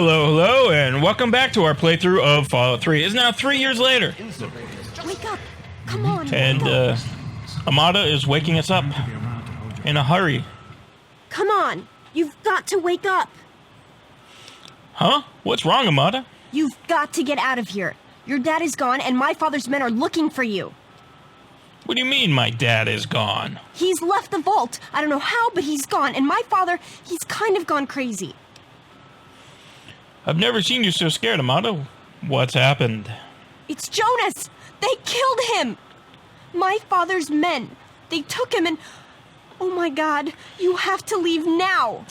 Hello, and welcome back to our playthrough of Fallout 3. It's now 3 years later. Wake up! Come on! And, Amada is waking us up. In a hurry. Come on! You've got to wake up! Huh? What's wrong, Amada? You've got to get out of here. Your dad is gone, and my father's men are looking for you. What do you mean my dad is gone? He's left the vault. I don't know how, but he's gone. And my father, he's kind of gone crazy. I've never seen you so scared, Amada. What's happened? It's Jonas! They killed him! My father's men. They took him and... Oh my god, you have to leave now!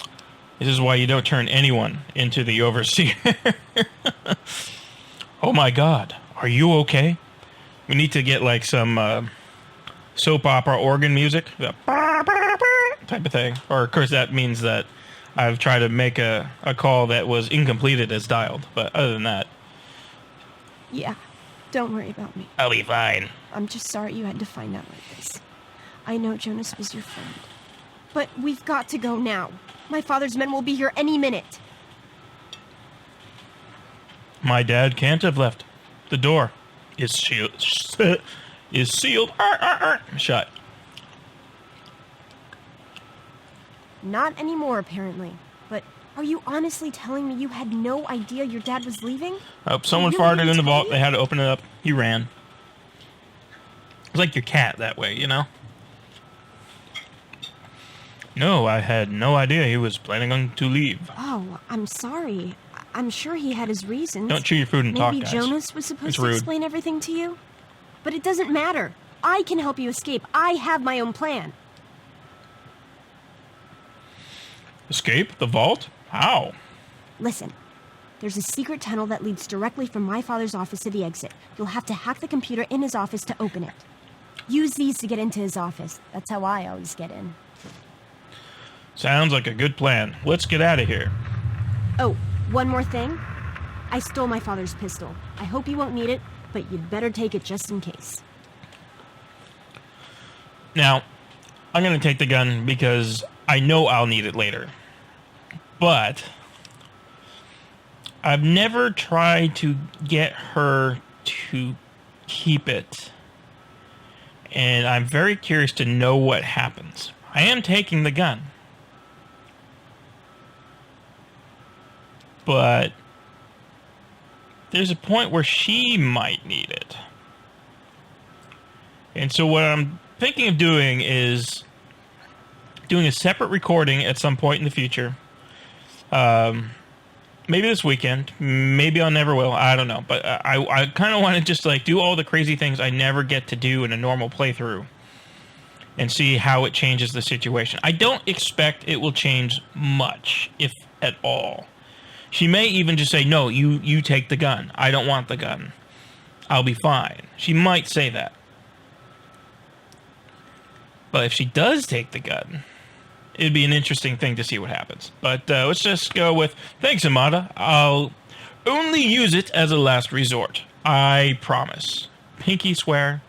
This is why you don't turn anyone into the Overseer. Oh my god, are you okay? We need to get like some soap opera organ music. Type of thing. Or of course that means that I've tried to make a call that was incompleted as dialed. But other than that... Yeah, don't worry about me. I'll be fine. I'm just sorry you had to find out like this. I know Jonas was your friend. But we've got to go now. My father's men will be here any minute. My dad can't have left. The door is sealed. Shut. Not anymore, apparently. But are you honestly telling me you had no idea your dad was leaving? Oh, someone farted in the vault. They had to open it up. He ran. It's like your cat that way, you know? No, I had no idea he was planning on to leave. Oh, I'm sorry. I'm sure he had his reasons. Don't chew your food and talk, Maybe guys. Jonas was supposed to rude. explain everything to you? But it doesn't matter. I can help you escape. I have my own plan. Escape the vault? How? Listen, there's a secret tunnel that leads directly from my father's office to the exit. You'll have to hack the computer in his office to open it. Use these to get into his office. That's how I always get in. Sounds like a good plan. Let's get out of here. Oh, one more thing. I stole my father's pistol. I hope you won't need it, but you'd better take it just in case. Now, I'm going to take the gun because I know I'll need it later. But I've never tried to get her to keep it. And I'm very curious to know what happens. I am taking the gun. But there's a point where she might need it. And so what I'm thinking of doing is doing a separate recording at some point in the future. Maybe this weekend. Maybe I never will. I don't know. But I kind of want to just like do all the crazy things I never get to do in a normal playthrough. And see how it changes the situation. I don't expect it will change much, if at all. She may even just say, no, you take the gun. I don't want the gun. I'll be fine. She might say that. But if she does take the gun, it'd be an interesting thing to see what happens. But let's just go with, thanks, Amada. I'll only use it as a last resort. I promise. Pinky swear.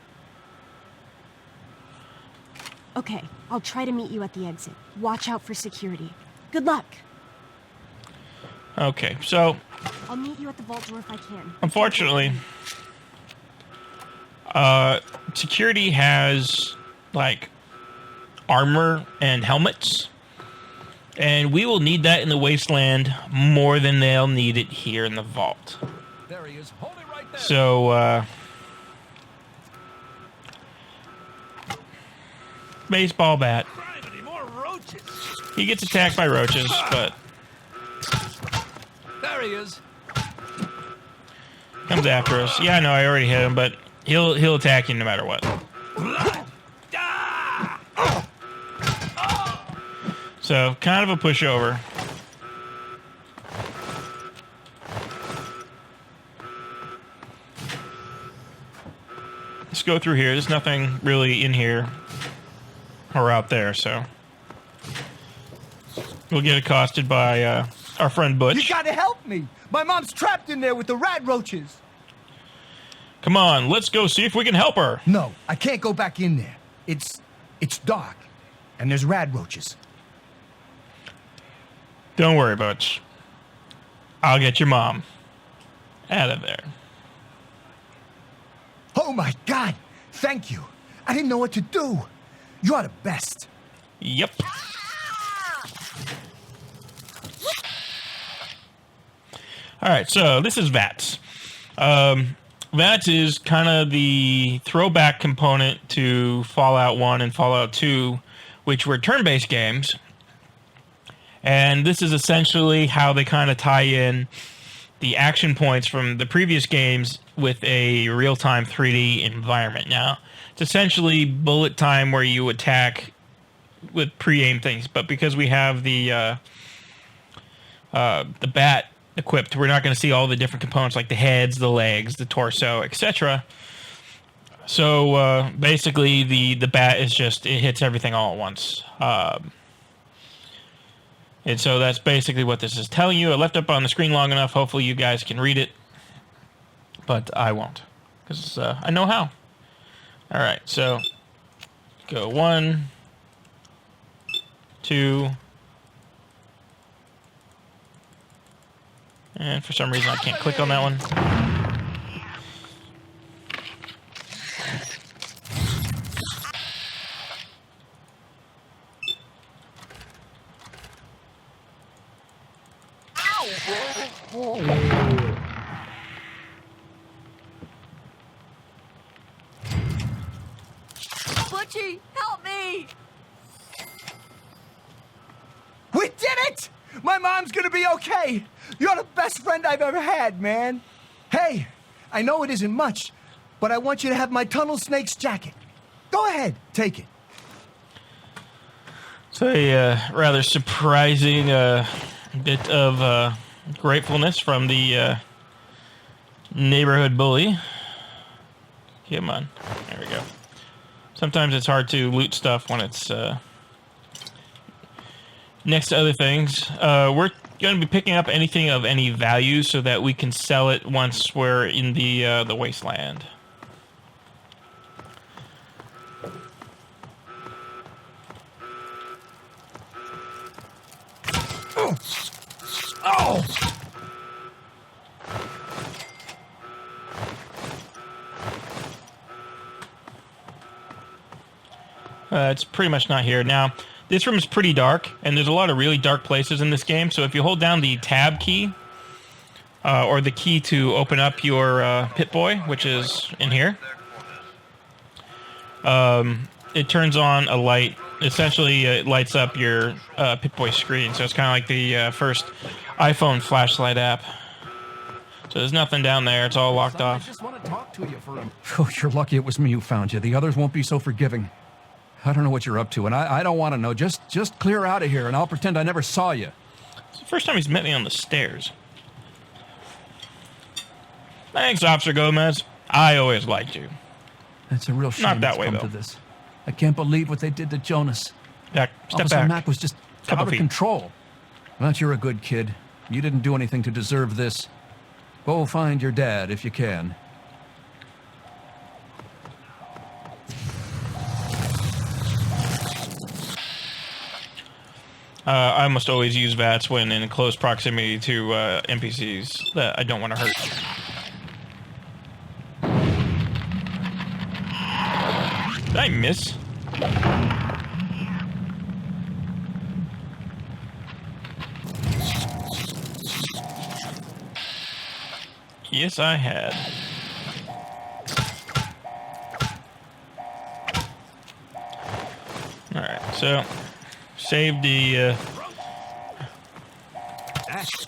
Okay, I'll try to meet you at the exit. Watch out for security. Good luck. Okay, so... I'll meet you at the vault door if I can. Unfortunately, security has, like, armor and helmets. And we will need that in the Wasteland more than they'll need it here in the vault. There he is. Hold it right there. So, baseball bat. More roaches. He gets attacked by roaches, but... There he is. Comes after us. Yeah, I know, I already hit him, but he'll attack you no matter what. So, kind of a pushover. Let's go through here. There's nothing really in here or out there, so we'll get accosted by our friend Butch. You gotta help me! My mom's trapped in there with the rat roaches! Come on, let's go see if we can help her. No, I can't go back in there. It's dark, and there's rat roaches. Don't worry, Butch. I'll get your mom out of there. Oh my God! Thank you. I didn't know what to do. You are the best. Yep. All right, so this is VATS. VATS is kind of the throwback component to Fallout 1 and Fallout 2, which were turn-based games. And this is essentially how they kind of tie in the action points from the previous games with a real-time 3D environment. Now, it's essentially bullet time where you attack with pre-aimed things, but because we have the bat equipped, we're not going to see all the different components like the heads, the legs, the torso, etc. So basically, the bat is just, it hits everything all at once. And so that's basically what this is telling you. I left up on the screen long enough. Hopefully you guys can read it. But I won't. Because I know how. Alright, so go 1, 2. And for some reason I can't click on that one. Butchie, help me! We did it! My mom's gonna be okay. You're the best friend I've ever had, man. Hey, I know it isn't much, but I want you to have my Tunnel Snake's jacket. Go ahead, take it. It's a rather surprising bit of gratefulness from the neighborhood bully. Come on. There we go. Sometimes it's hard to loot stuff when it's next to other things. We're going to be picking up anything of any value so that we can sell it once we're in the wasteland. Oh! It's pretty much not here. Now, this room is pretty dark, and there's a lot of really dark places in this game, so if you hold down the tab key, or the key to open up your Pip-Boy, which is in here, it turns on a light. Essentially, it lights up your Pip-Boy screen, so it's kind of like the first iPhone flashlight app. So there's nothing down there. It's all locked off. I just want to talk to you for a... Oh, you're lucky it was me who found you. The others won't be so forgiving. I don't know what you're up to, and I don't want to know. Just clear out of here, and I'll pretend I never saw you. It's the first time he's met me on the stairs. Thanks, Officer Gomez. I always liked you. It's a real shame Not that it's way, come though. to this. I can't believe what they did to Jonas. Step Officer back. Mack was just Couple out of feet. control. But you're a good kid. You didn't do anything to deserve this. Go find your dad if you can. I almost always use VATS when in close proximity to NPCs that I don't want to hurt. Did I miss? Yes, I had. Alright, so save the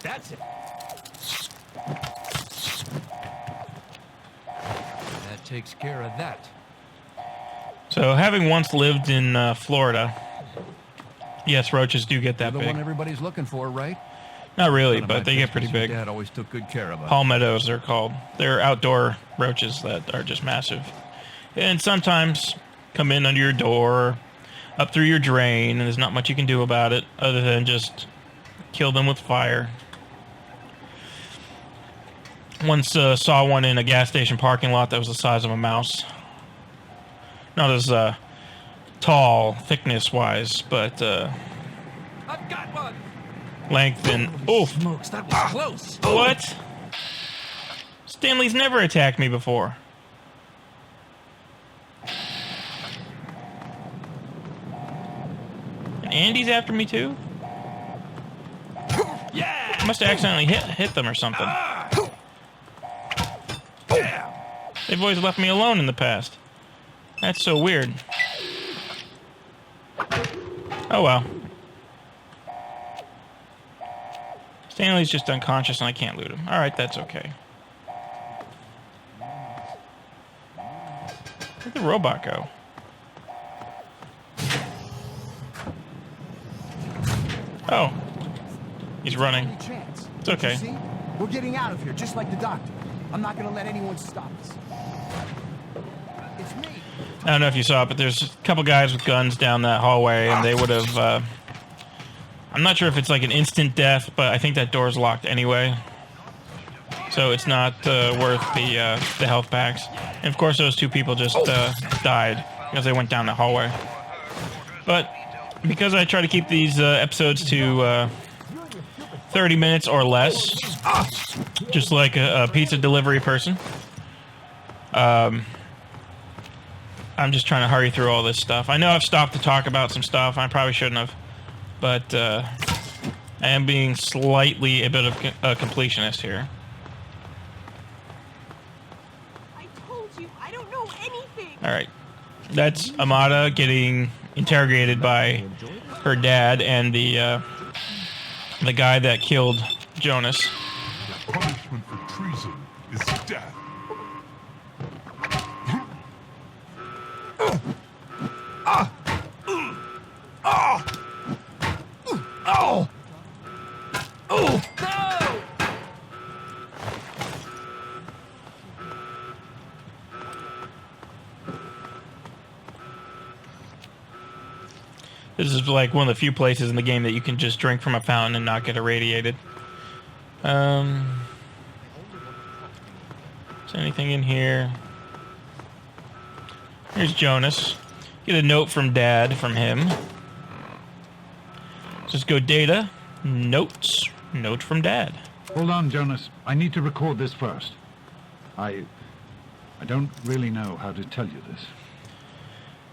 That's it. That takes care of that. so having once lived in Florida, yes, roaches do get You're that the big. one everybody's looking for, right? Not really, None of but my they get pretty business. Your big. Dad always took good care of us. Palmettos, they're called. They're outdoor roaches that are just massive. And sometimes come in under your door, up through your drain, and there's not much you can do about it other than just kill them with fire. Once saw one in a gas station parking lot that was the size of a mouse. Not as tall, thickness-wise, but I've got one. length and... Oh! Smokes, that was close. What? Stanley's never attacked me before. And Andy's after me too? Yeah! I must have accidentally hit them or something. They've always left me alone in the past. That's so weird. Oh well. Stanley's just unconscious and I can't loot him. Alright, that's okay. Where'd the robot go? Oh. He's running. Any chance? It's okay. You see? We're getting out of here, just like the doctor. I'm not gonna let anyone stop us. It's me. I don't know if you saw it, but there's a couple guys with guns down that hallway, and they would have... I'm not sure if it's like an instant death, but I think that door's locked anyway. So it's not worth the health packs. And of course, those two people just died because they went down the hallway. But because I try to keep these episodes to 30 minutes or less, just like a pizza delivery person, I'm just trying to hurry through all this stuff. I know I've stopped to talk about some stuff. I probably shouldn't have. But I am being slightly a bit of a completionist here. I told you, I don't know anything. Alright. That's Amada getting interrogated by her dad and the guy that killed Jonas. The punishment for treason is death. Oh! Oh! This is like one of the few places in the game that you can just drink from a fountain and not get irradiated. Is there anything in here? Here's Jonas. Get a note from Dad from him. Just go data, notes, note from Dad. Hold on, Jonas. I need to record this first. I don't really know how to tell you this.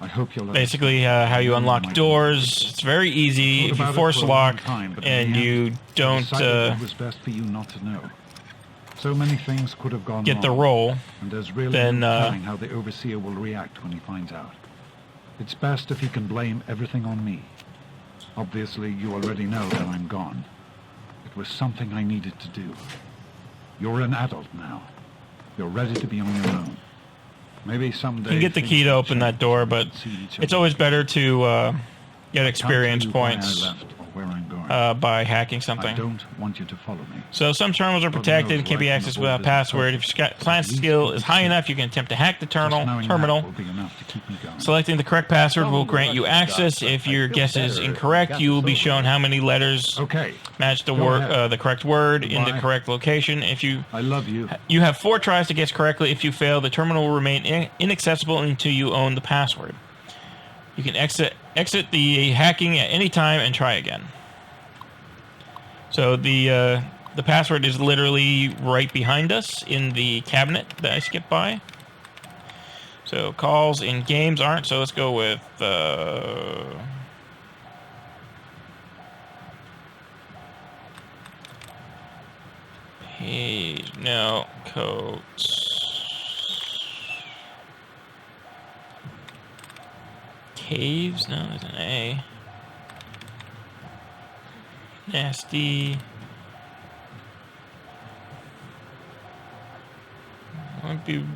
I hope you'll Basically, how you unlock doors. It's very easy if you force lock and you don't it was best for you not to know. So many things could have gone get wrong, the roll. and there's really then, no telling how the overseer will react when he finds out. It's best if he can blame everything on me. Obviously, you already know that I'm gone. It was something I needed to do. You're an adult now. You're ready to be on your own. Maybe someday... You can get the key to open that door, but it's always better to get experience points by hacking something. I don't want you to follow me. So some terminals are protected and can't be accessed without a password. If your class skill is high enough, you can attempt to hack the terminal. Selecting the correct password will grant you access. If your guess is incorrect, you will be shown how many letters match the word, the correct word in the correct location. If you you have 4 tries to guess correctly. If you fail, the terminal will remain inaccessible until you own the password. You can exit the hacking at any time and try again. So the password is literally right behind us in the cabinet that I skipped by. So calls in games aren't. So let's go with page. No, codes. Caves? No, there's an A. Nasty. Might be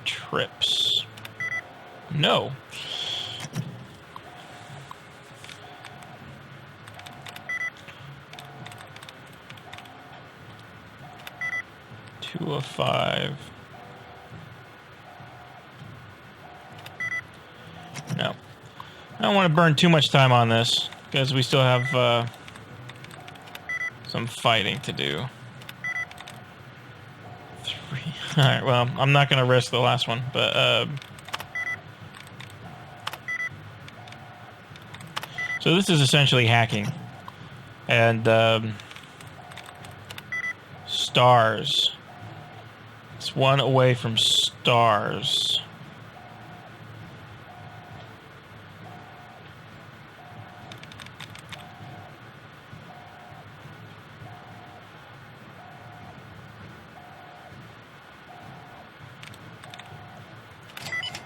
trips. No. Two of 5. No. I don't want to burn too much time on this because we still have some fighting to do. 3. All right. Well, I'm not going to risk the last one, but So this is essentially hacking. And stars. It's one away from stars.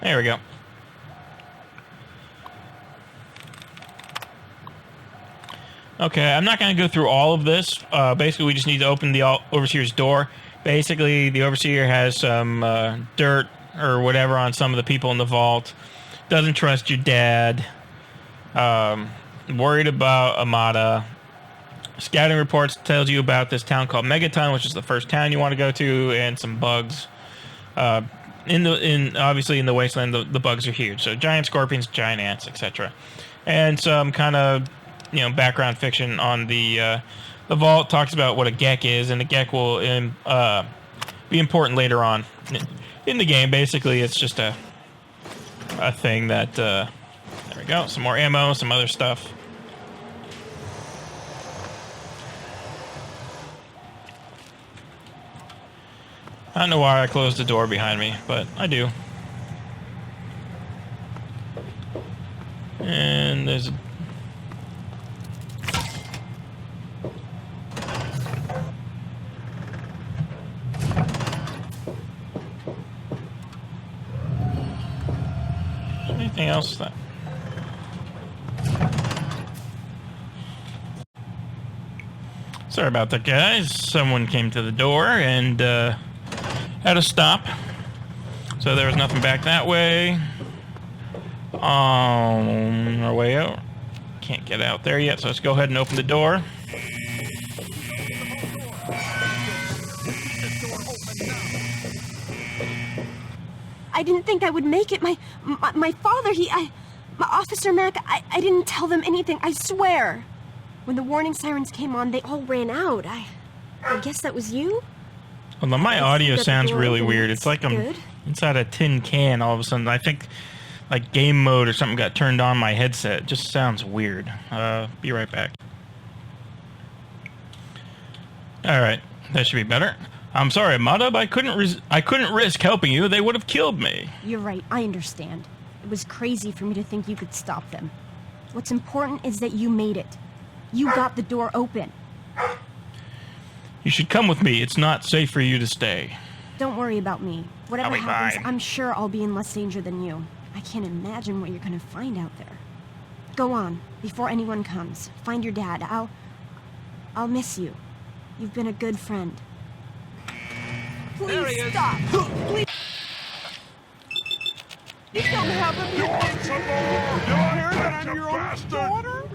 There we go. Okay, I'm not going to go through all of this. Basically, we just need to open the overseer's door. Basically, the overseer has some dirt or whatever on some of the people in the vault. Doesn't trust your dad. Worried about Amada. Scouting reports tells you about this town called Megaton, which is the first town you want to go to, and some bugs. Obviously in the wasteland, the bugs are huge. So giant scorpions, giant ants, etc. And some kind of background fiction on the vault talks about what a Gek is, and a Gek will be important later on in the game. Basically, it's just a thing that there we go. Some more ammo, some other stuff. I don't know why I closed the door behind me, but I do. And there's anything else that... Sorry about that, guys. Someone came to the door and had to stop. So there was nothing back that way. On our way out. Can't get out there yet, so let's go ahead and open the door. I didn't think I would make it. My father, my Officer Mac, I didn't tell them anything, I swear. When the warning sirens came on, they all ran out. I guess that was you? Well, my audio sounds really weird. It's like I'm inside a tin can all of a sudden. I think like game mode or something got turned on my headset. It just sounds weird. Be right back. All right, that should be better. I'm sorry, Amada, but I couldn't risk helping you. They would have killed me. You're right. I understand. It was crazy for me to think you could stop them. What's important is that you made it. You got the door open. You should come with me. It's not safe for you to stay. Don't worry about me. Whatever I'll be happens, fine. I'm sure I'll be in less danger than you. I can't imagine what you're gonna find out there. Go on, before anyone comes. Find your dad. I'll miss you. You've been a good friend. Please stop. Please. You don't have a You want some more? You hear that I'm your own daughter?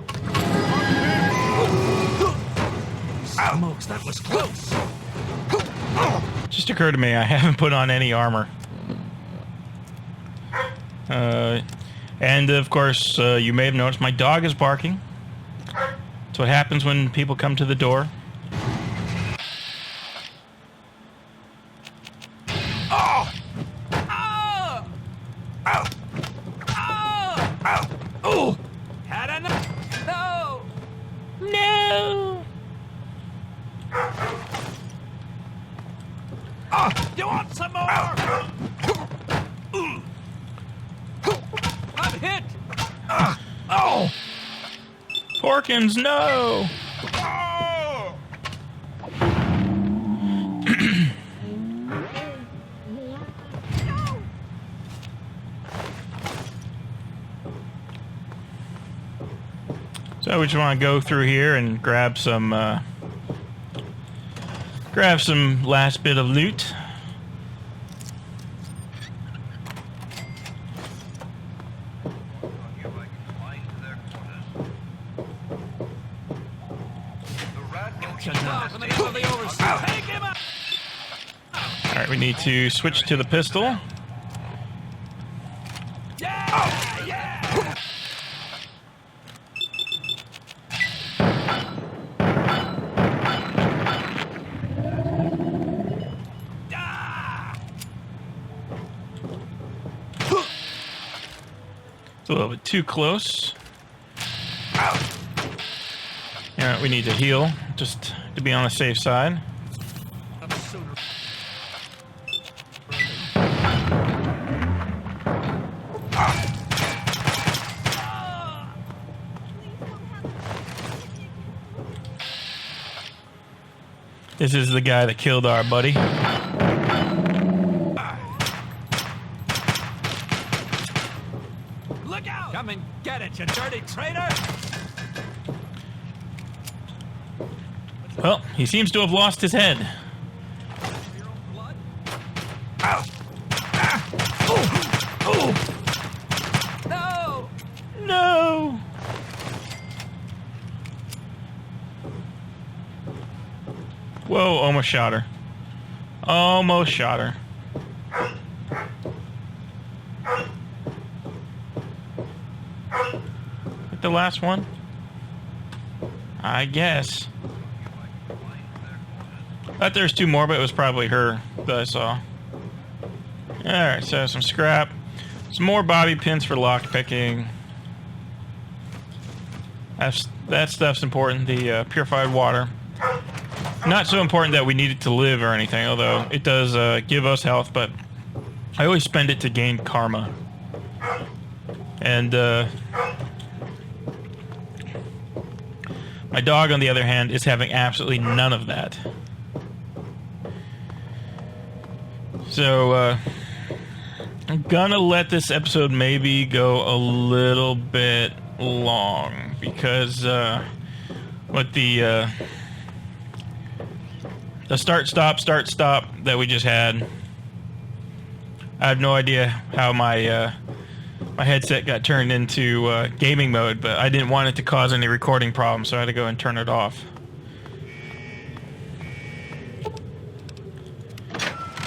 Smokes, that was close. Just occurred to me, I haven't put on any armor. And of course, you may have noticed my dog is barking. That's what happens when people come to the door. Oh! Oh! Ow! Ow! Ow! Oh! Had enough? No! No! You want some more? I'm hit! Oh! Porkins, no! Oh! So we just want to go through here and grab some last bit of loot. Take him out! Alright, we need to switch to the pistol. Yeah! Yeah! It's a little bit too close. Ow! Yeah, we need to heal just to be on the safe side. This is the guy that killed our buddy. Look out! Come and get it, you dirty traitor! Well, he seems to have lost his head. Your own blood? No! No! Whoa, almost shot her. Almost shot her. Hit the last one? I guess. Thought there's two more, but it was probably her that I saw. Alright, so some scrap. Some more bobby pins for lockpicking. That stuff's important. The purified water. Not so important that we need it to live or anything, although it does give us health, but I always spend it to gain karma. And my dog, on the other hand, is having absolutely none of that. So, I'm gonna let this episode maybe go a little bit long, because with the start-stop that we just had, I have no idea how my my headset got turned into gaming mode, but I didn't want it to cause any recording problems, so I had to go and turn it off.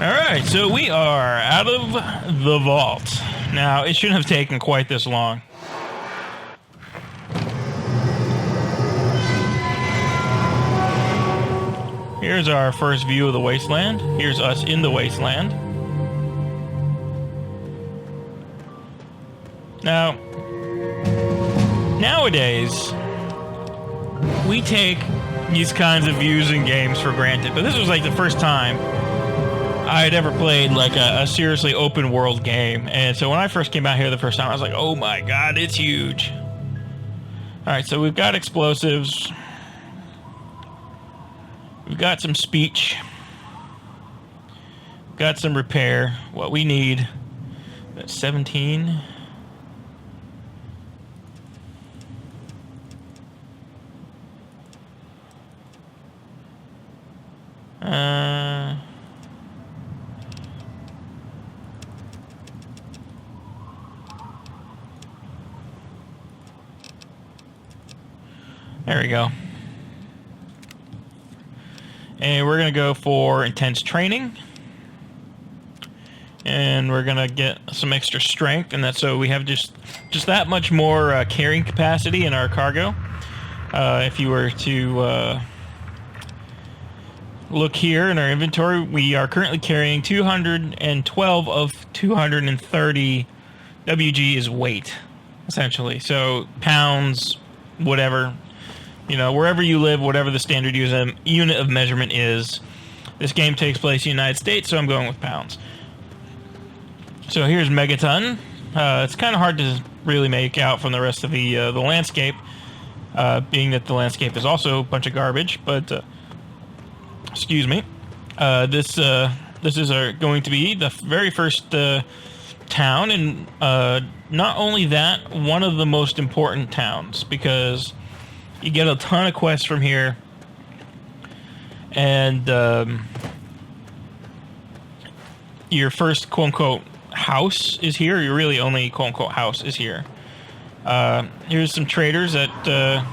Alright, so we are out of the vault. Now, it shouldn't have taken quite this long. Here's our first view of the wasteland. Here's us in the wasteland. Now, nowadays, we take these kinds of views in games for granted, but this was like the first time I had ever played like a seriously open world game. And so when I first came out here the first time, I was like, oh my god, it's huge. Alright, so we've got explosives. We've got some speech. We've got some repair. What we need. That's 17. There we go. And we're going to go for intense training. And we're going to get some extra strength, and that's so we have just that much more carrying capacity in our cargo. If you were to look here in our inventory, we are currently carrying 212 of 230 WG is weight, essentially. So pounds, whatever. You know, wherever you live, whatever the standard unit of measurement is. This game takes place in the United States, so I'm going with pounds. So here's megaton. It's kind of hard to really make out from the rest of the landscape, being that the landscape is also a bunch of garbage. But excuse me. This is going to be the very first town, and not only that, one of the most important towns, because you get a ton of quests from here, and your first quote-unquote house is here. Your really only quote-unquote house is here. Here's some traders that...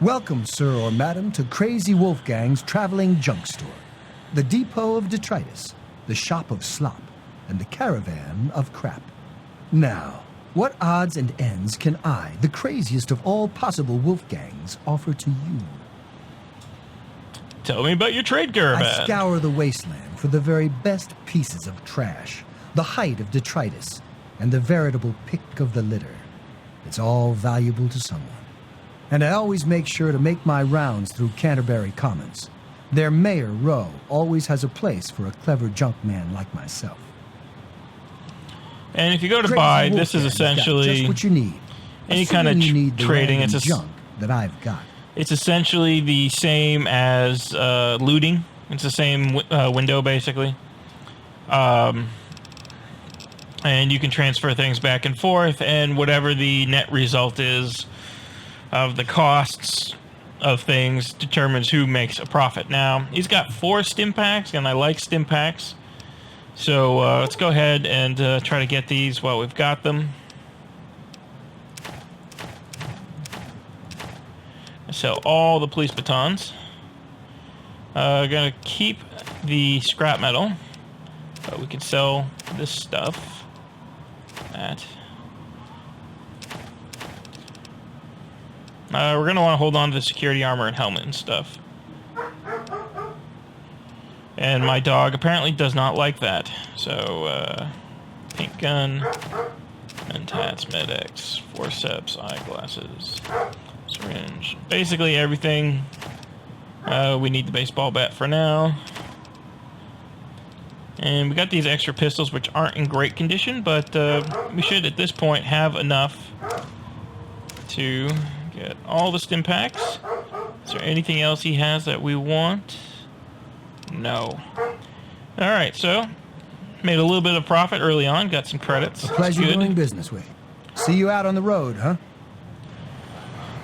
Welcome, sir or madam, to Crazy Wolfgang's traveling junk store, the depot of detritus, the shop of slop, and the caravan of crap. Now, what odds and ends can I, the craziest of all possible Wolfgangs, offer to you? Tell me about your trade caravan. I scour the wasteland for the very best pieces of trash, the height of detritus, and the veritable pick of the litter. It's all valuable to someone. And I always make sure to make my rounds through Canterbury Commons. Their mayor, Rowe, always has a place for a clever junk man like myself. And if you go to Crazy buy, this is Wolfman's got essentially just what you need. any kind of Assuming you need the trading. random It's junk that I've got. It's essentially the same as looting. It's the same window, basically. And you can transfer things back and forth, and whatever the net result is of the costs of things determines who makes a profit. Now, he's got 4 stim packs, and I like stim packs. So let's go ahead and try to get these while we've got them. Sell all the police batons. Gonna keep the scrap metal, but we can sell this stuff. That. We're gonna want to hold on to the security armor and helmet and stuff. And my dog apparently does not like that. So, pink gun, mentats, med-X, forceps, eyeglasses, syringe. Basically everything. We need the baseball bat for now. And we got these extra pistols, which aren't in great condition, but we should at this point have enough to get all the stim packs. Is there anything else he has that we want? No. Alright, so made a little bit of profit early on, got some credits. A pleasure That's good. doing business with you. See you out on the road, huh?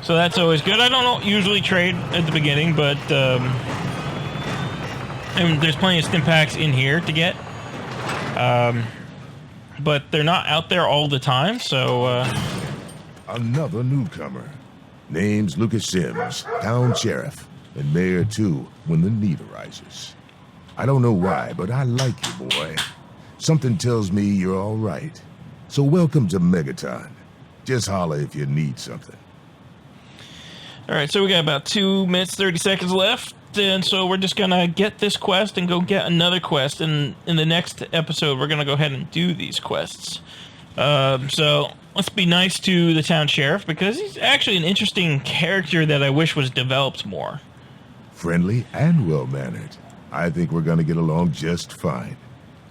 So that's always good. I don't usually trade at the beginning, but and there's plenty of stim packs in here to get. But they're not out there all the time, so... Another newcomer. Name's Lucas Sims, town sheriff, and mayor too when the need arises. I don't know why, but I like you, boy. Something tells me you're all right. So welcome to Megaton. Just holler if you need something. Alright, so we got about 2 minutes, 30 seconds left, and so we're just gonna get this quest and go get another quest, and in the next episode we're gonna go ahead and do these quests. So let's be nice to the town sheriff, because he's actually an interesting character that I wish was developed more. Friendly and well-mannered. I think we're gonna get along just fine.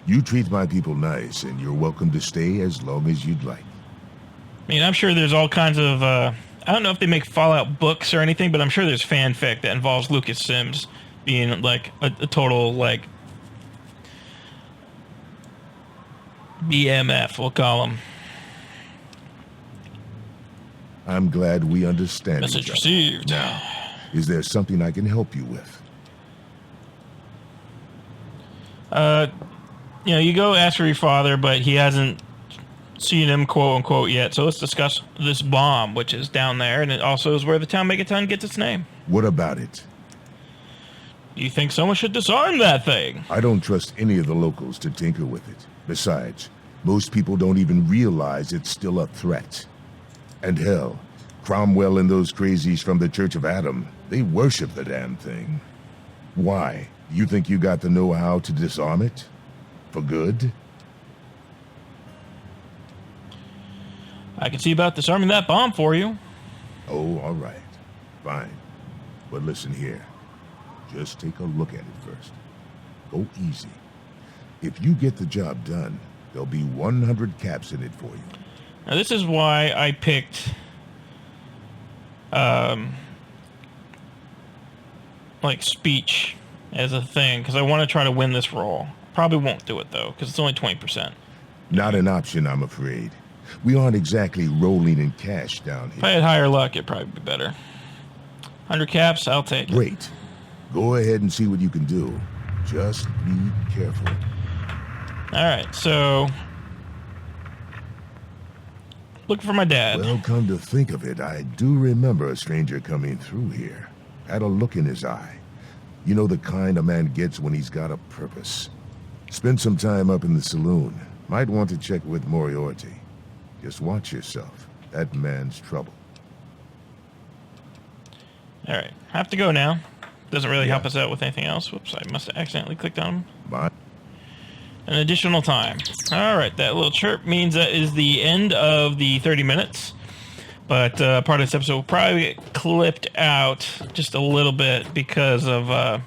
You treat my people nice, and you're welcome to stay as long as you'd like. I mean, I'm sure there's all kinds of, I don't know if they make Fallout books or anything, but I'm sure there's fanfic that involves Lucas Sims being, like, a total, like, BMF, we'll call him. I'm glad we understand Message each other. received. Now, is there something I can help you with? You know, you go ask for your father, but he hasn't seen him, quote unquote, yet. So let's discuss this bomb, which is down there, and it also is where the town Megaton gets its name. What about it? Do you think someone should disarm that thing? I don't trust any of the locals to tinker with it. Besides, most people don't even realize it's still a threat. And hell, Cromwell and those crazies from the Church of Adam, they worship the damn thing. Why? You think you got the know-how to disarm it? For good? I can see about disarming that bomb for you. Oh, all right. Fine. But listen here. Just take a look at it first. Go easy. If you get the job done, there'll be 100 caps in it for you. Now, this is why I picked, like, speech as a thing, because I want to try to win this role. Probably won't do it, though, because it's only 20%. Not an option, I'm afraid. We aren't exactly rolling in cash down If I here. had higher luck, it'd probably be better. 100 caps, I'll take it. Great. Go ahead and see what you can do. Just be careful. Alright, so... looking for my dad. Well, come to think of it, I do remember a stranger coming through here. Had a look in his eye. You know the kind a man gets when he's got a purpose. Spend some time up in the saloon. Might want to check with Moriarty. Just watch yourself. That man's trouble. Alright, have to go now. Doesn't really Yeah. help us out with anything else. Whoops, I must have accidentally clicked on him. Bye. An additional time. Alright, that little chirp means that is the end of the 30 minutes. But part of this episode will probably get clipped out just a little bit because of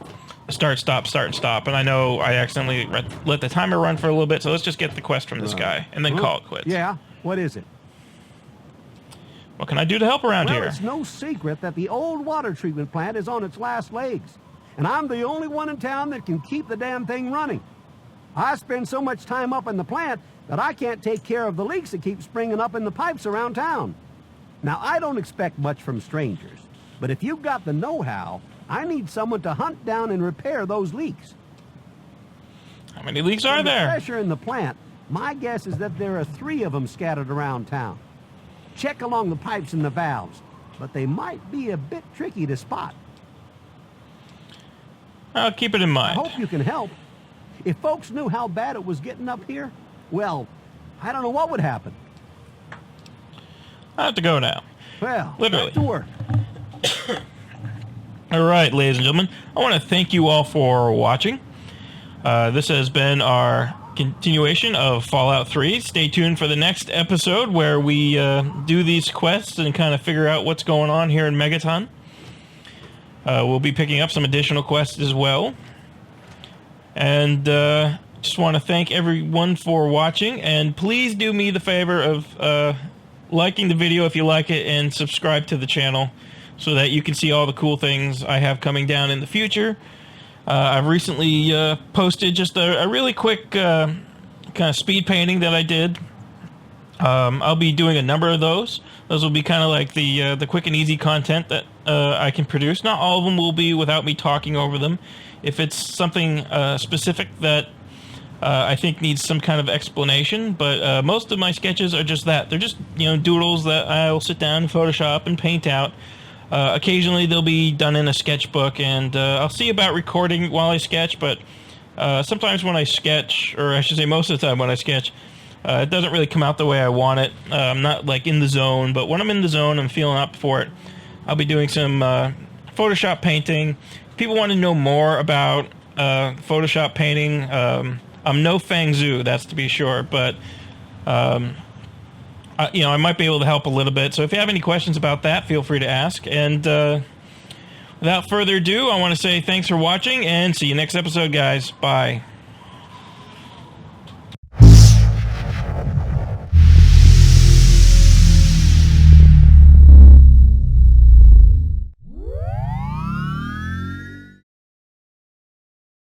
start, stop. And I know I accidentally let the timer run for a little bit, so let's just get the quest from this guy and then call it quits. Yeah, what is it? What can I do to help around Well, here? it's no secret that the old water treatment plant is on its last legs. And I'm the only one in town that can keep the damn thing running. I spend so much time up in the plant that I can't take care of the leaks that keep springing up in the pipes around town. Now, I don't expect much from strangers, but if you've got the know-how, I need someone to hunt down and repair those leaks. How many leaks are From the there? pressure in the plant, my guess is that there are 3 of them scattered around town. Check along the pipes and the valves, but they might be a bit tricky to spot. I'll keep it in I mind. hope you can help. If folks knew how bad it was getting up here, well, I don't know what would happen. I have to go now. Well, Literally. back to work. All right, ladies and gentlemen, I want to thank you all for watching. This has been our continuation of Fallout 3. Stay tuned for the next episode where we do these quests and kind of figure out what's going on here in Megaton. We'll be picking up some additional quests as well. And just want to thank everyone for watching. And please do me the favor of liking the video if you like it and subscribe to the channel so that you can see all the cool things I have coming down in the future. I've recently posted just a really quick kind of speed painting that I did. I'll be doing a number of those. Those will be kind of like the quick and easy content that I can produce. Not all of them will be without me talking over them. If it's something specific that I think needs some kind of explanation, but most of my sketches are just that. They're just, doodles that I'll sit down and Photoshop and paint out. Occasionally they'll be done in a sketchbook, and I'll see about recording while I sketch, but sometimes when I sketch, or I should say most of the time when I sketch, it doesn't really come out the way I want it. I'm not like in the zone, but when I'm in the zone, I'm feeling up for it. I'll be doing some Photoshop painting. If people want to know more about Photoshop painting, I'm no Fang Zhu, that's to be sure, but I might be able to help a little bit. So if you have any questions about that, feel free to ask. And without further ado, I want to say thanks for watching and see you next episode, guys. Bye.